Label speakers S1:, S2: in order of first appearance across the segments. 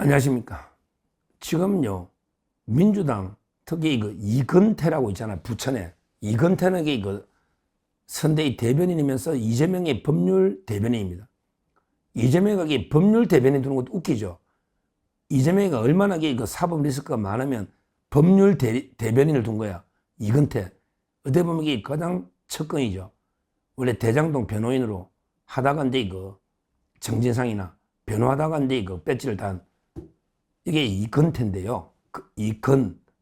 S1: 안녕하십니까. 지금요, 민주당, 특히 이건태라고 있잖아요. 부천에. 이건태는 선대위 대변인이면서 이재명의 법률 대변인입니다. 이재명이 법률 대변인 두는 것도 웃기죠. 이재명이 얼마나 사법 리스크가 많으면 법률 대변인을 둔 거야. 이건태. 어떻게 보면 이게 가장 척근이죠. 원래 대장동 변호인으로 하다가 정진상이나 변호하다가 배지를 단 이게 이건태인데요.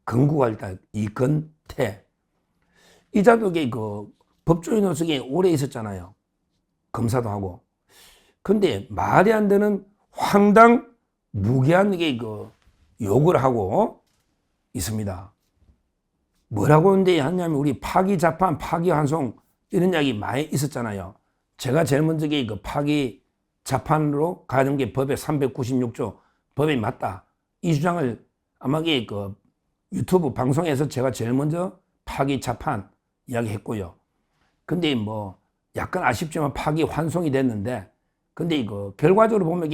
S1: 건국할 때 이건태. 이자도 법조인으로서 오래 있었잖아요. 검사도 하고. 근데 말이 안 되는 황당 무계한 욕을 하고 있습니다. 뭐라고 하냐면 우리 파기자판, 파기환송 이런 이야기 많이 있었잖아요. 제가 제일 먼저 파기자판으로 가는 게 법의 396조 법이 맞다. 이 주장을 아마 유튜브 방송에서 제가 제일 먼저 파기자판 이야기했고요. 근데 약간 아쉽지만 파기환송이 됐는데, 근데 결과적으로 보면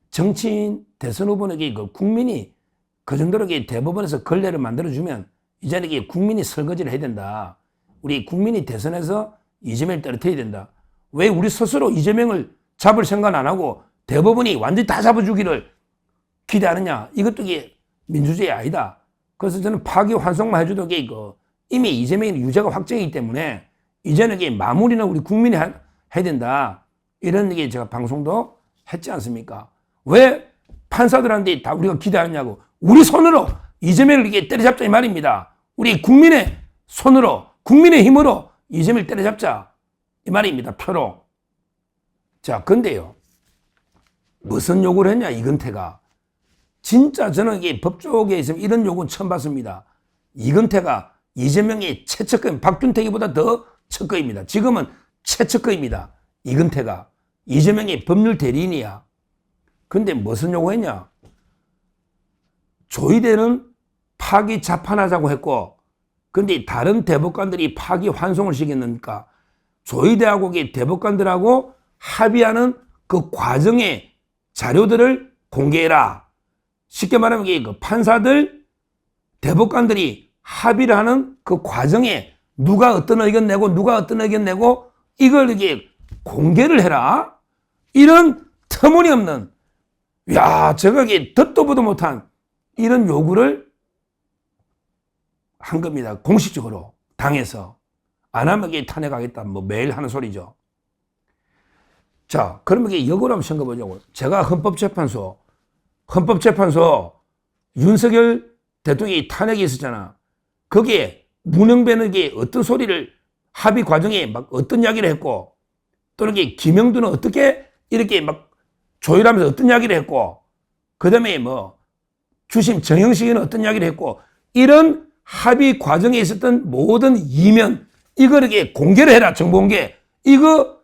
S1: 정치인 대선 후보에게 국민이 그 정도로 대법원에서 걸레를 만들어주면 이제는 국민이 설거지를 해야 된다. 우리 국민이 대선에서 이재명을 떨어뜨려야 된다. 왜 우리 스스로 이재명을 잡을 생각 안 하고 대법원이 완전히 다 잡아주기를 기대하느냐. 이것도 민주주의 아니다. 그래서 저는 파기환송만 해줘도 이미 이재명의 유죄가 확정이기 때문에 이제는 마무리는 우리 국민이 해야 된다. 이런 제가 방송도 했지 않습니까? 왜 판사들한테 다 우리가 기대하느냐고. 우리 손으로 이재명을 때려잡자 이 말입니다. 우리 국민의 손으로, 국민의 힘으로 이재명을 때려잡자 이 말입니다. 표로. 자, 근데요, 무슨 요구를 했냐 이건태가. 진짜 저는 법조계에 있으면 이런 요구는 처음 봤습니다. 이건태가 이재명의 최측근, 박준택이보다 더 측근입니다. 지금은 최측근입니다. 이건태가. 이재명의 법률 대리인이야. 근데 무슨 요구했냐? 조의대는 파기 자판하자고 했고, 근데 다른 대법관들이 파기 환송을 시켰으니까 조의대하고 대법관들하고 합의하는 그 과정의 자료들을 공개해라. 쉽게 말하면 판사들, 대법관들이 합의를 하는 그 과정에 누가 어떤 의견 내고 누가 어떤 의견 내고 이걸 공개를 해라. 이런 터무니없는, 야, 제가 듣도 보도 못한 이런 요구를 한 겁니다. 공식적으로 당에서. 안 하면 탄핵하겠다. 매일 하는 소리죠. 자, 그러면 역으로 한번 생각해보자고. 제가 헌법재판소 윤석열 대통령이 탄핵이 있었잖아. 거기에 문영배는 어떤 소리를 합의 과정에 어떤 이야기를 했고, 또는 김영두는 어떻게 이렇게 조율하면서 어떤 이야기를 했고, 그 다음에 주심 정영식이는 어떤 이야기를 했고, 이런 합의 과정에 있었던 모든 이면, 이걸 공개를 해라, 정보공개. 이거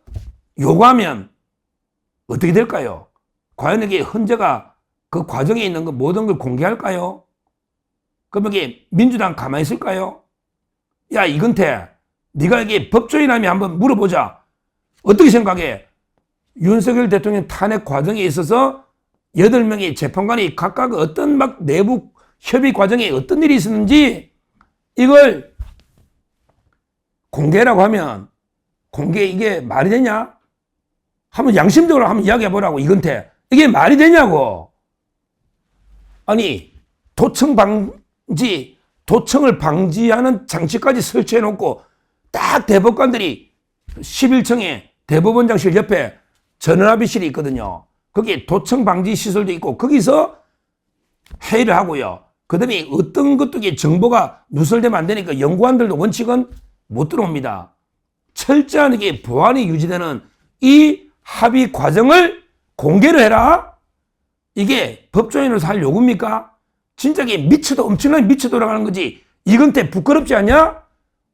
S1: 요구하면 어떻게 될까요? 과연 헌재가 그 과정에 있는 거 모든 걸 공개할까요? 그러면 민주당 가만히 있을까요? 야, 이건태, 네가 법조인하면 한번 물어보자. 어떻게 생각해? 윤석열 대통령 탄핵 과정에 있어서 8명의 재판관이 각각 어떤 내부 협의 과정에 어떤 일이 있었는지 이걸 공개라고 하면 이게 말이 되냐? 한번 양심적으로 한번 이야기해 보라고. 이건태, 이게 말이 되냐고. 아니, 도청을 방지하는 장치까지 설치해 놓고 딱 대법관들이 11층에 대법원장실 옆에 전원합의실이 있거든요. 거기에 도청 방지 시설도 있고 거기서 회의를 하고요. 그 다음에 어떤 것도 정보가 누설되면 안 되니까 연구관들도 원칙은 못 들어옵니다. 철저한 보안이 유지되는 이 합의 과정을 공개를 해라. 이게 법조인으로서 할 요구입니까? 진짜 엄청나게 미쳐 돌아가는 거지. 이건태 부끄럽지 않냐?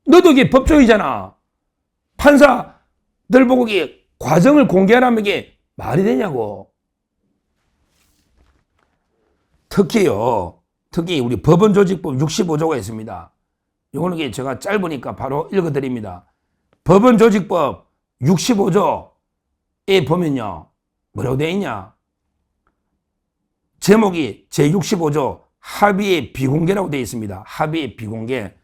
S1: 너도 법조인이잖아. 판사들 보고 과정을 공개하라면 이게 말이 되냐고. 특히 우리 법원조직법 65조가 있습니다. 이거는 제가 짧으니까 바로 읽어드립니다. 법원조직법 65조에 보면요, 뭐라고 되어 있냐? 제목이 제65조 합의의 비공개라고 되어 있습니다. 합의의 비공개.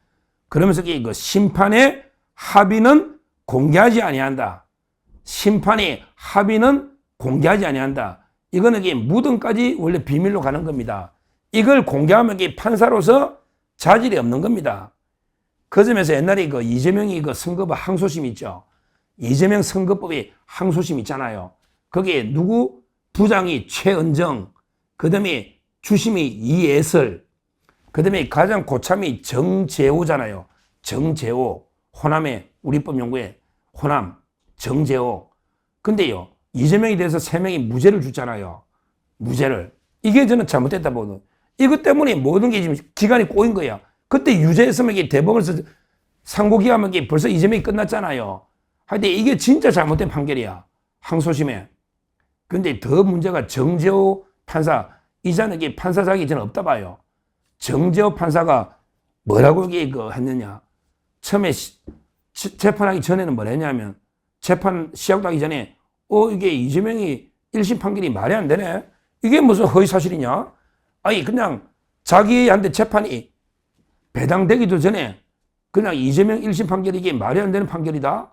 S1: 그러면서 그 심판의 합의는 공개하지 아니한다. 심판의 합의는 공개하지 아니한다. 이거는 이게 무덤까지 원래 비밀로 가는 겁니다. 이걸 공개하면 이게 판사로서 자질이 없는 겁니다. 그 점에서 옛날에 그 이재명이 그 선거법 항소심 있죠. 이재명 선거법에 항소심 있잖아요. 거기에 누구? 부장이 최은정, 그 다음에 주심이 이예설, 그 다음에 가장 고참이 정재호잖아요. 정재호. 호남의 우리법연구회 호남 정재호. 근데요, 이재명에 대해서 3명이 무죄를 줬잖아요. 무죄를. 이게 저는 잘못됐다 보거든요. 이것 때문에 모든 게 지금 기간이 꼬인 거야. 그때 유죄했으면 이게 대법원에서 상고기하면 이게 벌써 이재명이 끝났잖아요. 하여튼 이게 진짜 잘못된 판결이야. 항소심에. 근데 더 문제가 정재호 판사, 이자는 이게 판사 자격이 저는 없다 봐요. 정재호 판사가 뭐라고 이게 했느냐. 처음에 재판하기 전에는 뭘 했냐면, 재판 시작하기 전에, 이게 이재명이 1심 판결이 말이 안 되네? 이게 무슨 허위사실이냐? 아니, 그냥 자기한테 재판이 배당되기도 전에 그냥 이재명 1심 판결이 이게 말이 안 되는 판결이다?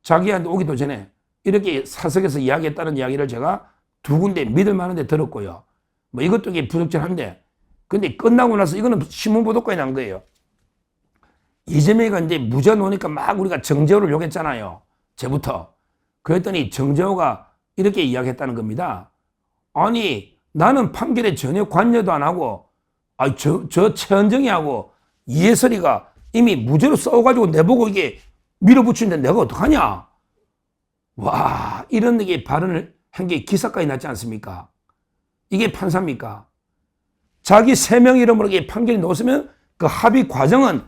S1: 자기한테 오기도 전에 이렇게 사석에서 이야기했다는 이야기를 제가 2군데 믿을 만한 데 들었고요. 뭐 이것도 이게 부적절한데, 근데 끝나고 나서 이거는 신문보도까지 난 거예요. 이재명이가 이제 무죄 놓으니까 막 우리가 정재호를 욕했잖아요. 제부터. 그랬더니 정재호가 이렇게 이야기했다는 겁니다. 아니, 나는 판결에 전혀 관여도 안 하고, 저 최은정이 하고 이해설이가 이미 무죄로 써가지고 내보고 이게 밀어붙이는데 내가 어떡하냐? 와, 이런 게 발언을 한 게 기사까지 났지 않습니까? 이게 판사입니까? 자기 3명 이름으로 이게 판결이 나왔으면 그 합의 과정은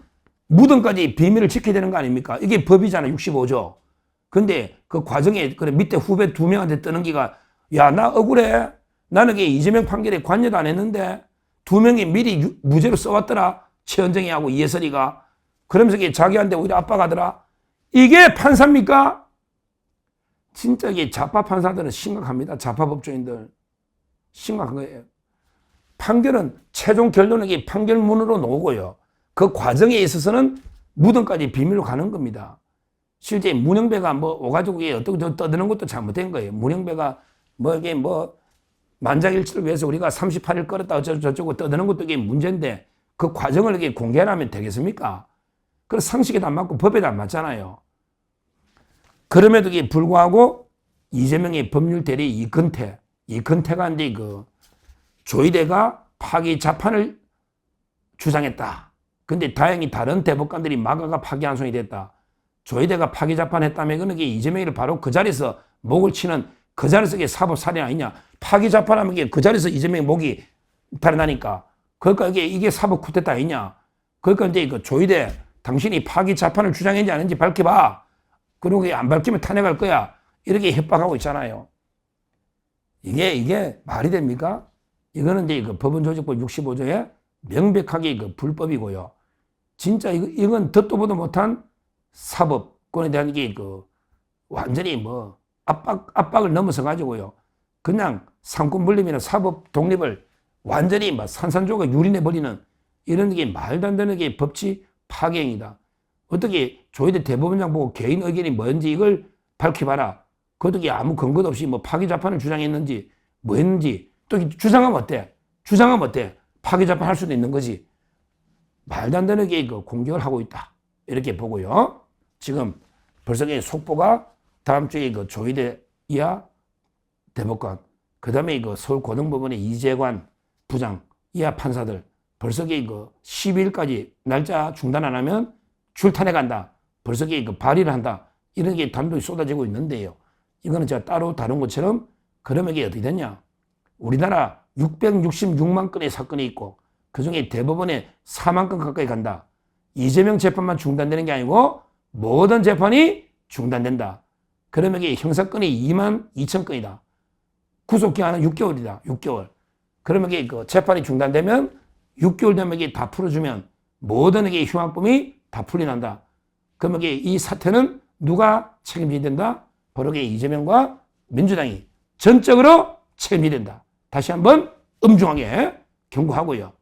S1: 무덤까지 비밀을 지켜야 되는 거 아닙니까? 이게 법이잖아, 65조. 근데 그 과정에 그래 밑에 후배 2명한테 뜨는 기가, 야, 나 억울해. 나는 이게 이재명 판결에 관여도 안 했는데 2명이 미리 무죄로 써왔더라. 최은정이하고 이해설이가. 그러면서 이게 자기한테 오히려 압박하더라. 이게 판사입니까? 진짜 이게 좌파 판사들은 심각합니다. 좌파 법조인들. 심각한 거예요. 판결은 최종 결론은 이게 판결문으로 나오고요. 그 과정에 있어서는 무덤까지 비밀로 가는 겁니다. 실제 문영배가 뭐 오가지고 어떻게 떠드는 것도 잘못된 거예요. 문영배가 이게 만장일치를 위해서 우리가 38일 끌었다 어쩌고 떠드는 것도 이게 문제인데 그 과정을 이게 공개하면 되겠습니까? 그 상식에도 안 맞고 법에도 안 맞잖아요. 그럼에도 불구하고 이재명의 법률 대리 이근태가 이제 조희대가 파기 자판을 주장했다. 근데 다행히 다른 대법관들이 막아가 파기환송이 됐다. 조희대가 파기 자판했다면 그는 이재명이를 바로 그 자리에서 목을 치는 그 자리에서 이게 사법 살인 아니냐. 파기 자판하면 그 자리에서 이재명의 목이 달아나니까. 그러니까 이게 사법 쿠데타 아니냐. 그러니까 이제 조희대 당신이 파기 자판을 주장했는지 아닌지 밝혀봐. 그리고 안 밝히면 탄핵할 거야. 이렇게 협박하고 있잖아요. 이게 말이 됩니까? 이거는 이제 법원조직법 65조에 명백하게 불법이고요. 진짜 이건 듣도 보도 못한 사법권에 대한 게 완전히 압박을 넘어서 가지고요. 그냥 상권분립이나 사법 독립을 완전히 산산조각 유린해버리는 이런 게 말도 안 되는 게 법치 파괴행위다. 어떻게 조희대 대법원장 보고 개인 의견이 뭔지 이걸 밝혀봐라. 그것도 아무 근거도 없이 파기자판을 주장했는지 뭐 했는지 또 주장하면 어때? 파기자판 할 수도 있는 거지. 말도 안 되는 게 공격을 하고 있다. 이렇게 보고요. 지금 벌써 속보가 다음 주에 조희대 이하 대법관, 그 다음에 서울고등법원의 이재관 부장 이하 판사들 벌써 12일까지 날짜 중단 안 하면 출탄해간다. 벌써 발의를 한다. 이런 게 단독이 쏟아지고 있는데요. 이거는 제가 따로 다룬 것처럼 그러면 이게 어떻게 됐냐. 우리나라 666만 건의 사건이 있고 그중에 대법원에 4만 건 가까이 간다. 이재명 재판만 중단되는 게 아니고 모든 재판이 중단된다. 그러면 이게 형사건이 2만 2천 건이다. 구속기한은 6개월이다. 6개월. 그러면 이게 재판이 중단되면 6개월 되면 이게 다 풀어주면 모든 이게 흉악범이 다 풀려난다. 그러면 이 사태는 누가 책임져야 된다? 바로 이재명과 민주당이 전적으로 책임져야 된다. 다시 한번 엄중하게 경고하고요.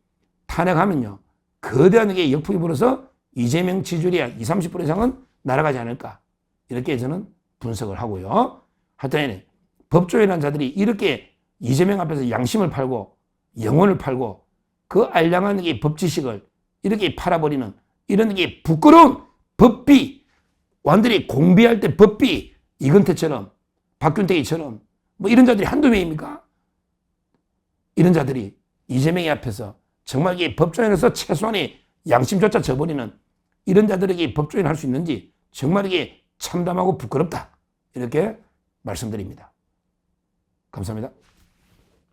S1: 탄핵하면요, 거대한 게 역풍이 불어서 이재명 지지율이 20, 30% 이상은 날아가지 않을까. 이렇게 저는 분석을 하고요. 하여튼 법조인한 자들이 이렇게 이재명 앞에서 양심을 팔고 영혼을 팔고 그 알량한 게 법지식을 이렇게 팔아버리는 이런 게 부끄러운 법비, 완전히 공비할 때 법비, 이건태처럼 박균택이처럼 뭐 이런 자들이 한두 명입니까? 이런 자들이 이재명이 앞에서 정말 이게 법조인으로서 최소한의 양심조차 저버리는 이런 자들에게 법조인을 할 수 있는지 정말 이게 참담하고 부끄럽다. 이렇게 말씀드립니다. 감사합니다.